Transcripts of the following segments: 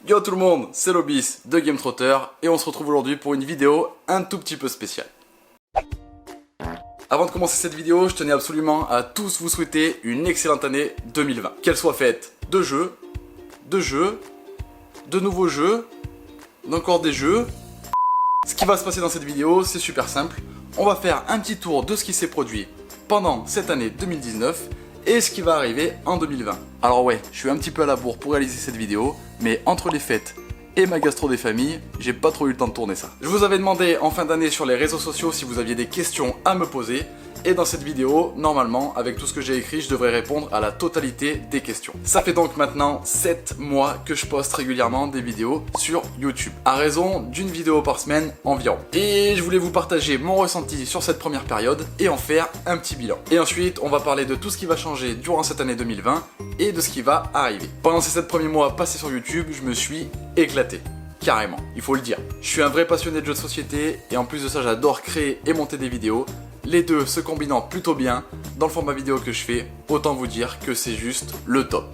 Yo tout le monde, c'est Lobis de Game Trotter et on se retrouve aujourd'hui pour une vidéo un tout petit peu spéciale. Avant de commencer cette vidéo, je tenais absolument à tous vous souhaiter une excellente année 2020. Qu'elle soit faite de jeux, de nouveaux jeux, d'encore des jeux. Ce qui va se passer dans cette vidéo, c'est super simple. On va faire un petit tour de ce qui s'est produit pendant cette année 2019 et ce qui va arriver en 2020. Alors ouais, je suis un petit peu à la bourre pour réaliser cette vidéo, mais entre les fêtes et ma gastro des familles, j'ai pas trop eu le temps de tourner ça. Je vous avais demandé en fin d'année sur les réseaux sociaux si vous aviez des questions à me poser, et dans cette vidéo, normalement, avec tout ce que j'ai écrit, je devrais répondre à la totalité des questions. Ça fait donc maintenant 7 mois que je poste régulièrement des vidéos sur YouTube, à raison d'une vidéo par semaine environ. Et je voulais vous partager mon ressenti sur cette première période et en faire un petit bilan. Et ensuite, on va parler de tout ce qui va changer durant cette année 2020 et de ce qui va arriver. Pendant ces 7 premiers mois passés sur YouTube, je me suis éclaté. Carrément, il faut le dire. Je suis un vrai passionné de jeux de société et en plus de ça, j'adore créer et monter des vidéos. Les deux se combinant plutôt bien dans le format vidéo que je fais, autant vous dire que c'est juste le top.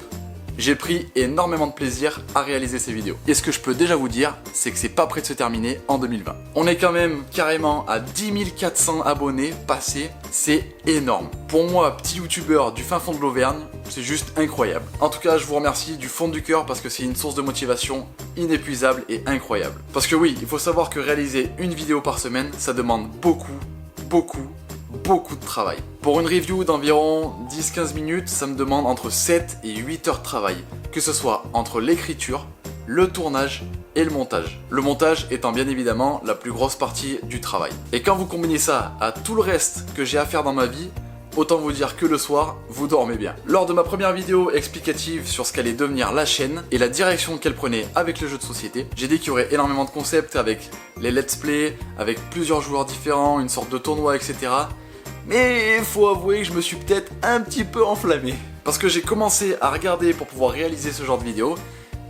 J'ai pris énormément de plaisir à réaliser ces vidéos. Et ce que je peux déjà vous dire, c'est que c'est pas prêt de se terminer en 2020. On est quand même carrément à 10 400 abonnés passés, c'est énorme. Pour moi, petit youtubeur du fin fond de l'Auvergne, c'est juste incroyable. En tout cas, je vous remercie du fond du cœur parce que c'est une source de motivation inépuisable et incroyable. Parce que oui, il faut savoir que réaliser une vidéo par semaine, ça demande beaucoup de travail. Pour une review d'environ 10-15 minutes, ça me demande entre 7 et 8 heures de travail, que ce soit entre l'écriture, le tournage et le montage. Le montage étant bien évidemment la plus grosse partie du travail. Et quand vous combinez ça à tout le reste que j'ai à faire dans ma vie, autant vous dire que le soir, vous dormez bien. Lors de ma première vidéo explicative sur ce qu'allait devenir la chaîne et la direction qu'elle prenait avec le jeu de société, j'ai dit qu'il y aurait énormément de concepts avec les let's play, avec plusieurs joueurs différents, une sorte de tournoi, etc. Mais il faut avouer que je me suis peut-être un petit peu enflammé. Parce que j'ai commencé à regarder pour pouvoir réaliser ce genre de vidéo,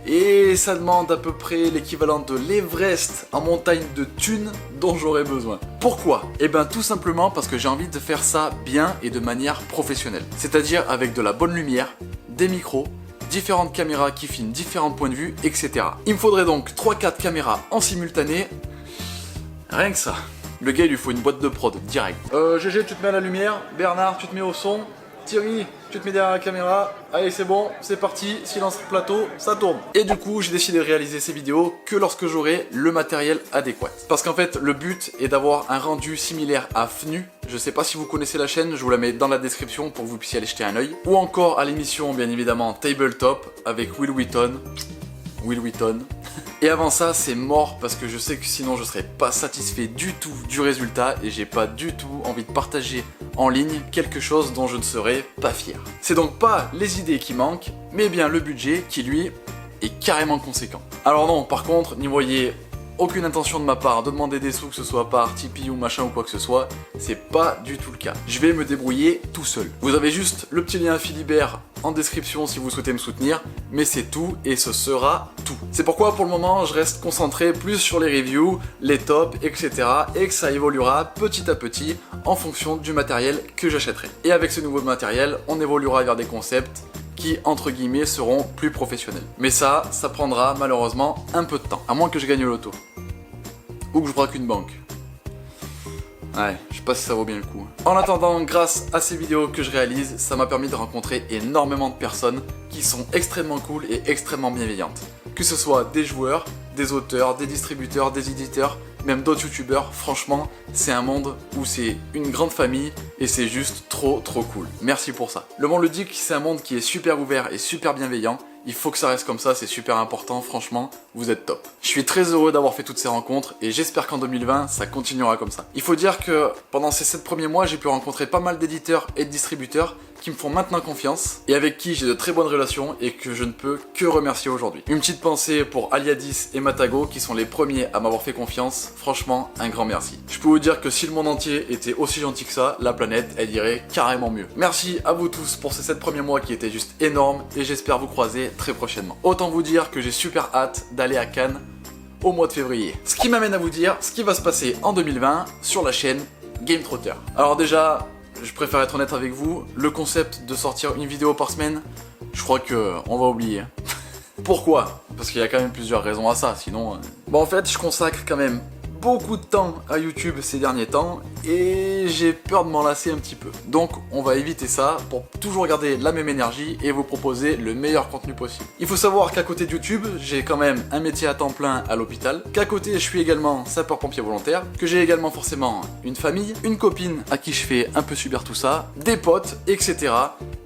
et ça demande à peu près l'équivalent de l'Everest en montagne de thunes dont j'aurais besoin. Pourquoi? Eh bien tout simplement parce que j'ai envie de faire ça bien et de manière professionnelle. C'est-à-dire avec de la bonne lumière, des micros, différentes caméras qui filment différents points de vue, etc. Il me faudrait donc 3-4 caméras en simultané. Rien que ça. Le gars il lui faut une boîte de prod direct. GG, tu te mets à la lumière, Bernard tu te mets au son, Thierry tu te mets derrière la caméra, allez c'est bon, c'est parti, silence plateau, ça tourne. Et du coup j'ai décidé de réaliser ces vidéos que lorsque j'aurai le matériel adéquat. Parce qu'en fait le but est d'avoir un rendu similaire à FNU. Je sais pas si vous connaissez la chaîne, je vous la mets dans la description pour que vous puissiez aller jeter un oeil. Ou encore à l'émission bien évidemment Tabletop avec Will Wheaton. Et avant ça, c'est mort parce que je sais que sinon je serais pas satisfait du tout du résultat et j'ai pas du tout envie de partager en ligne quelque chose dont je ne serais pas fier. C'est donc pas les idées qui manquent, mais bien le budget qui lui est carrément conséquent. Alors non, par contre, n'y voyez aucune intention de ma part de demander des sous, que ce soit par Tipeee ou machin ou quoi que ce soit, c'est pas du tout le cas. Je vais me débrouiller tout seul. Vous avez juste le petit lien Philibert en description si vous souhaitez me soutenir, mais c'est tout et ce sera tout. C'est pourquoi pour le moment je reste concentré plus sur les reviews, les tops, etc. et que ça évoluera petit à petit en fonction du matériel que j'achèterai. Et avec ce nouveau matériel, on évoluera vers des concepts qui, entre guillemets, seront plus professionnels. Mais ça prendra malheureusement un peu de temps, à moins que je gagne au loto. Ou que je braque une banque. Ouais, je sais pas si ça vaut bien le coup. En attendant, grâce à ces vidéos que je réalise, ça m'a permis de rencontrer énormément de personnes qui sont extrêmement cool et extrêmement bienveillantes. Que ce soit des joueurs, des auteurs, des distributeurs, des éditeurs, même d'autres youtubeurs, franchement, c'est un monde où c'est une grande famille et c'est juste trop cool. Merci pour ça. Le monde ludique, c'est un monde qui est super ouvert et super bienveillant. Il faut que ça reste comme ça, c'est super important, franchement, vous êtes top. Je suis très heureux d'avoir fait toutes ces rencontres et j'espère qu'en 2020, ça continuera comme ça. Il faut dire que pendant ces 7 premiers mois, j'ai pu rencontrer pas mal d'éditeurs et de distributeurs qui me font maintenant confiance et avec qui j'ai de très bonnes relations et que je ne peux que remercier aujourd'hui. Une petite pensée pour Aliadis et Matago qui sont les premiers à m'avoir fait confiance, franchement un grand merci. Je peux vous dire que si le monde entier était aussi gentil que ça, la planète elle irait carrément mieux. Merci à vous tous pour ces 7 premiers mois qui étaient juste énormes et j'espère vous croiser très prochainement. Autant vous dire que j'ai super hâte d'aller à Cannes au mois de février. Ce qui m'amène à vous dire ce qui va se passer en 2020 sur la chaîne Game Trotter. Alors déjà, je préfère être honnête avec vous, le concept de sortir une vidéo par semaine, je crois que on va oublier. Pourquoi? Parce qu'il y a quand même plusieurs raisons à ça, sinon... Bon, en fait, je consacre quand même beaucoup de temps à YouTube ces derniers temps et j'ai peur de m'en lasser un petit peu. Donc on va éviter ça pour toujours garder la même énergie et vous proposer le meilleur contenu possible. Il faut savoir qu'à côté de YouTube, j'ai quand même un métier à temps plein à l'hôpital, qu'à côté je suis également sapeur-pompier volontaire, que j'ai également forcément une famille, une copine à qui je fais un peu subir tout ça, des potes, etc.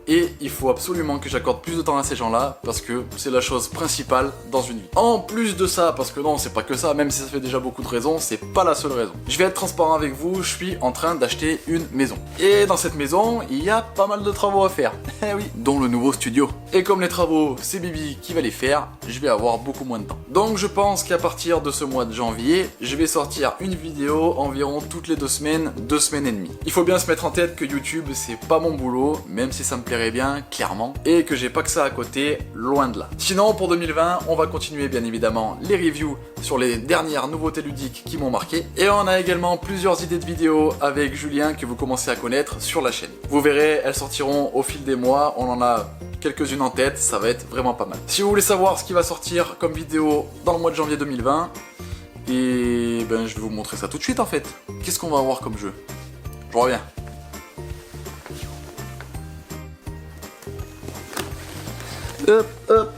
Et il faut absolument que j'accorde plus de temps à ces gens-là parce que c'est la chose principale dans une vie. En plus de ça, parce que non, c'est pas que ça, même si ça fait déjà beaucoup de raisons, c'est pas la seule raison. Je vais être transparent avec vous, je suis en train d'acheter une maison. Et dans cette maison, il y a pas mal de travaux à faire. Eh oui, dont le nouveau studio. Et comme les travaux, c'est Bibi qui va les faire, je vais avoir beaucoup moins de temps. Donc je pense qu'à partir de ce mois de janvier, je vais sortir une vidéo environ toutes les 2 semaines, 2 semaines et demie. Il faut bien se mettre en tête que YouTube, c'est pas mon boulot, même si ça me plaît bien, clairement, et que j'ai pas que ça à côté, loin de là. Sinon, pour 2020, on va continuer bien évidemment les reviews sur les dernières nouveautés ludiques qui m'ont marqué, et on a également plusieurs idées de vidéos avec Julien que vous commencez à connaître sur la chaîne. Vous verrez, elles sortiront au fil des mois, on en a quelques-unes en tête, ça va être vraiment pas mal. Si vous voulez savoir ce qui va sortir comme vidéo dans le mois de janvier 2020, et ben je vais vous montrer ça tout de suite en fait. Qu'est-ce qu'on va avoir comme jeu? Je reviens. Hop, hop.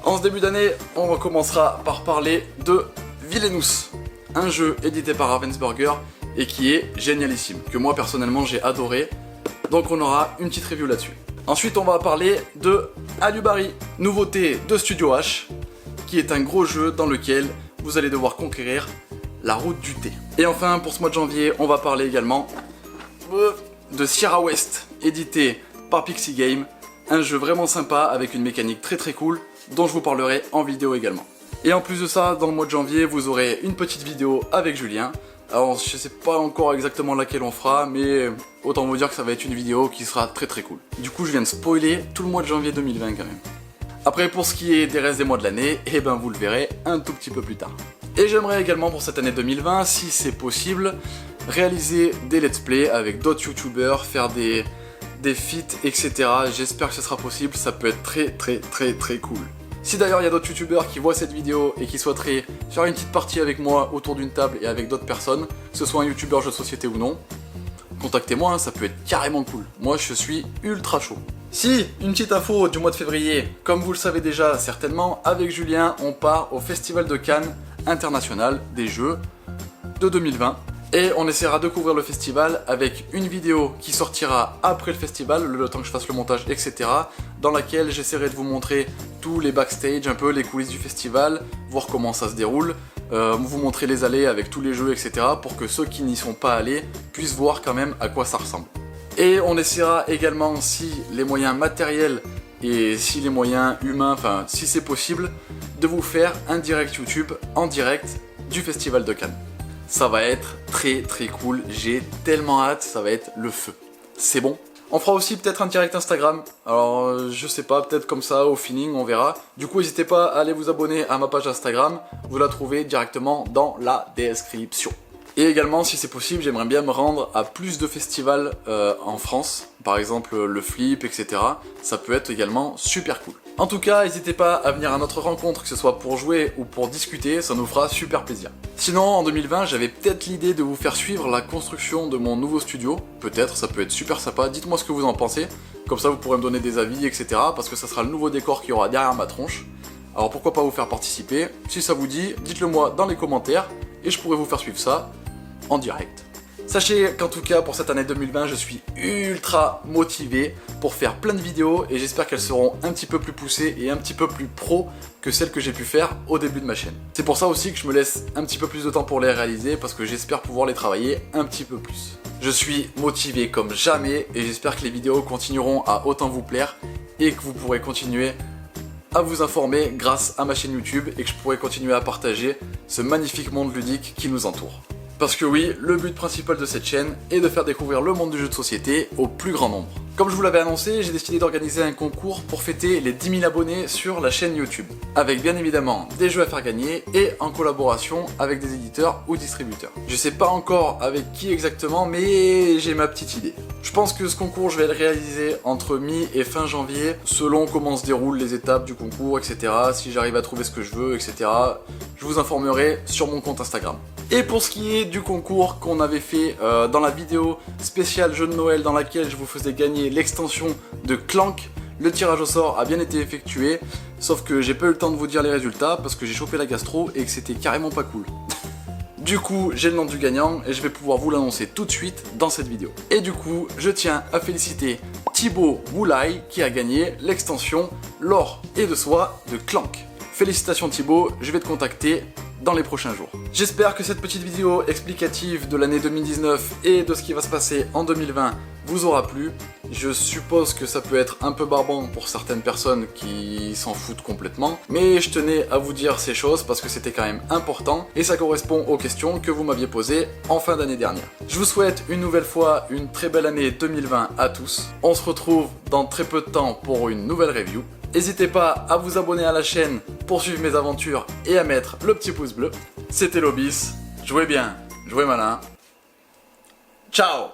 En ce début d'année, on recommencera par parler de Villainous, un jeu édité par Ravensburger et qui est génialissime, que moi personnellement j'ai adoré, donc on aura une petite review là-dessus. Ensuite on va parler de Alubari, nouveauté de Studio H, qui est un gros jeu dans lequel vous allez devoir conquérir la route du thé. Et enfin pour ce mois de janvier, on va parler également de Sierra West, édité par Pixie Game, un jeu vraiment sympa avec une mécanique très très cool dont je vous parlerai en vidéo également. Et en plus de ça, dans le mois de janvier, vous aurez une petite vidéo avec Julien. Alors je sais pas encore exactement laquelle on fera, mais autant vous dire que ça va être une vidéo qui sera très très cool. Du coup je viens de spoiler tout le mois de janvier 2020 quand même. Après pour ce qui est des restes des mois de l'année, et ben vous le verrez un tout petit peu plus tard. Et j'aimerais également pour cette année 2020, si c'est possible, réaliser des let's play avec d'autres youtubeurs, faire des feats, etc. J'espère que ce sera possible, ça peut être très très très très cool. Si d'ailleurs il y a d'autres youtubeurs qui voient cette vidéo et qui souhaiteraient faire une petite partie avec moi autour d'une table et avec d'autres personnes, que ce soit un youtubeur jeu de société ou non, contactez-moi, hein, ça peut être carrément cool. Moi je suis ultra chaud. Si, une petite info du mois de février, comme vous le savez déjà certainement, avec Julien on part au Festival de Cannes international des jeux de 2020. Et on essaiera de couvrir le festival avec une vidéo qui sortira après le festival, le temps que je fasse le montage, etc. Dans laquelle j'essaierai de vous montrer tous les backstage, un peu les coulisses du festival, voir comment ça se déroule, vous montrer les allées avec tous les jeux, etc. pour que ceux qui n'y sont pas allés puissent voir quand même à quoi ça ressemble. Et on essaiera également, si les moyens matériels et si les moyens humains, enfin si c'est possible, de vous faire un direct YouTube en direct du festival de Cannes. Ça va être très très cool, j'ai tellement hâte, ça va être le feu. C'est bon. On fera aussi peut-être un direct Instagram, alors je sais pas, peut-être comme ça au feeling, on verra. Du coup n'hésitez pas à aller vous abonner à ma page Instagram, vous la trouvez directement dans la description. Et également si c'est possible, j'aimerais bien me rendre à plus de festivals en France, par exemple le Flip, etc. Ça peut être également super cool. En tout cas, n'hésitez pas à venir à notre rencontre, que ce soit pour jouer ou pour discuter, ça nous fera super plaisir. Sinon, en 2020, j'avais peut-être l'idée de vous faire suivre la construction de mon nouveau studio. Peut-être, ça peut être super sympa, dites-moi ce que vous en pensez. Comme ça, vous pourrez me donner des avis, etc. Parce que ça sera le nouveau décor qu'il y aura derrière ma tronche. Alors pourquoi pas vous faire participer? Si ça vous dit, dites-le moi dans les commentaires et je pourrai vous faire suivre ça en direct. Sachez qu'en tout cas pour cette année 2020 je suis ultra motivé pour faire plein de vidéos et j'espère qu'elles seront un petit peu plus poussées et un petit peu plus pro que celles que j'ai pu faire au début de ma chaîne. C'est pour ça aussi que je me laisse un petit peu plus de temps pour les réaliser parce que j'espère pouvoir les travailler un petit peu plus. Je suis motivé comme jamais et j'espère que les vidéos continueront à autant vous plaire et que vous pourrez continuer à vous informer grâce à ma chaîne YouTube et que je pourrai continuer à partager ce magnifique monde ludique qui nous entoure. Parce que oui, le but principal de cette chaîne est de faire découvrir le monde du jeu de société au plus grand nombre. Comme je vous l'avais annoncé, j'ai décidé d'organiser un concours pour fêter les 10 000 abonnés sur la chaîne YouTube. Avec bien évidemment des jeux à faire gagner et en collaboration avec des éditeurs ou distributeurs. Je sais pas encore avec qui exactement, mais j'ai ma petite idée. Je pense que ce concours, je vais le réaliser entre mi et fin janvier, selon comment se déroulent les étapes du concours, etc. Si j'arrive à trouver ce que je veux, etc. Je vous informerai sur mon compte Instagram. Et pour ce qui est du concours qu'on avait fait dans la vidéo spéciale jeu de Noël dans laquelle je vous faisais gagner l'extension de Clank, le tirage au sort a bien été effectué, sauf que j'ai pas eu le temps de vous dire les résultats parce que j'ai chopé la gastro et que c'était carrément pas cool. Du coup, j'ai le nom du gagnant et je vais pouvoir vous l'annoncer tout de suite dans cette vidéo. Et du coup, je tiens à féliciter Thibaut Woulay qui a gagné l'extension L'or et de soie de Clank. Félicitations Thibaut, je vais te contacter dans les prochains jours. J'espère que cette petite vidéo explicative de l'année 2019 et de ce qui va se passer en 2020 vous aura plu. Je suppose que ça peut être un peu barbant pour certaines personnes qui s'en foutent complètement, mais je tenais à vous dire ces choses parce que c'était quand même important et ça correspond aux questions que vous m'aviez posées en fin d'année dernière. Je vous souhaite une nouvelle fois une très belle année 2020 à tous. On se retrouve dans très peu de temps pour une nouvelle review. N'hésitez pas à vous abonner à la chaîne pour suivre mes aventures et à mettre le petit pouce bleu. C'était Lobis, jouez bien, jouez malin. Ciao!